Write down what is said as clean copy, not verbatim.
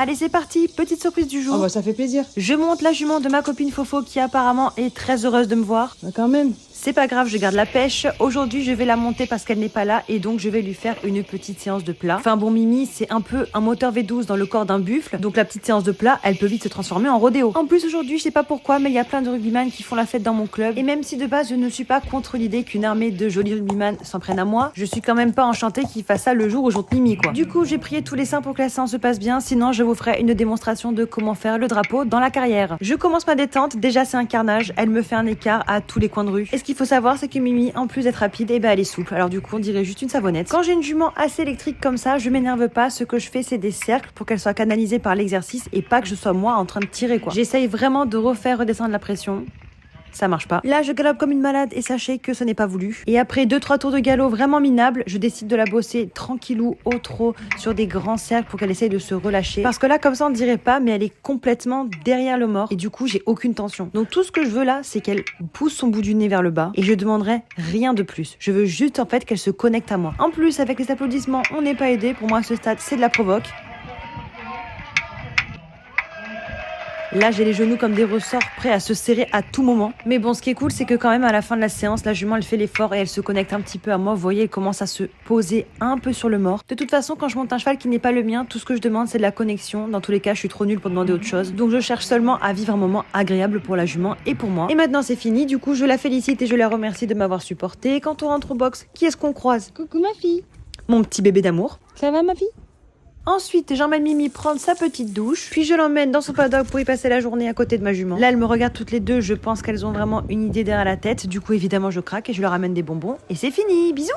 Allez, c'est parti, petite surprise du jour. Oh bah ça fait plaisir. Je monte la jument de ma copine Fofo qui apparemment est très heureuse de me voir. Bah quand même. C'est pas grave, je garde la pêche. Aujourd'hui, je vais la monter parce qu'elle n'est pas là et donc je vais lui faire une petite séance de plat. Enfin bon, Mimi, c'est un peu un moteur V12 dans le corps d'un buffle. Donc la petite séance de plat, elle peut vite se transformer en rodéo. En plus, aujourd'hui, je sais pas pourquoi, mais il y a plein de rugbyman qui font la fête dans mon club. Et même si de base, je ne suis pas contre l'idée qu'une armée de jolis rugbyman s'en prenne à moi, je suis quand même pas enchantée qu'ils fassent ça le jour où j'onte Mimi, quoi. Du coup, j'ai prié tous les saints pour que la séance se passe bien. Sinon, je vous ferai une démonstration de comment faire le drapeau dans la carrière. Je commence ma détente. Déjà, c'est un carnage. Elle me fait un écart à tous les coins de rue. Et ce qu'il faut savoir, c'est que Mimi, en plus d'être rapide, et ben elle est souple. Alors du coup, on dirait juste une savonnette. Quand j'ai une jument assez électrique comme ça, je m'énerve pas. Ce que je fais, c'est des cercles pour qu'elle soit canalisée par l'exercice et pas que je sois moi en train de tirer, quoi. J'essaye vraiment de refaire redescendre la pression. Ça marche pas. Là, je galope comme une malade et sachez que ce n'est pas voulu. Et après 2-3 tours de galop vraiment minables, je décide de la bosser tranquillou au trot sur des grands cercles pour qu'elle essaye de se relâcher. Parce que là, comme ça, on ne dirait pas, mais elle est complètement derrière le mort. Et du coup, j'ai aucune tension. Donc tout ce que je veux là, c'est qu'elle pousse son bout du nez vers le bas. Et je demanderai rien de plus. Je veux juste en fait qu'elle se connecte à moi. En plus, avec les applaudissements, on n'est pas aidé. Pour moi, à ce stade, c'est de la provoque. Là, j'ai les genoux comme des ressorts prêts à se serrer à tout moment. Mais bon, ce qui est cool, c'est que quand même, à la fin de la séance, la jument, elle fait l'effort et elle se connecte un petit peu à moi. Vous voyez, elle commence à se poser un peu sur le mort. De toute façon, quand je monte un cheval qui n'est pas le mien, tout ce que je demande, c'est de la connexion. Dans tous les cas, je suis trop nulle pour demander autre chose. Donc, je cherche seulement à vivre un moment agréable pour la jument et pour moi. Et maintenant, c'est fini. Du coup, je la félicite et je la remercie de m'avoir supporté. Quand on rentre au box, qui est-ce qu'on croise? Coucou ma fille. Mon petit bébé d'amour. Ça va ma fille? Ensuite, j'emmène Mimi prendre sa petite douche, puis je l'emmène dans son paddock pour y passer la journée à côté de ma jument. Là, elles me regardent toutes les deux, je pense qu'elles ont vraiment une idée derrière la tête. Du coup, évidemment, je craque et je leur amène des bonbons. Et c'est fini, bisous!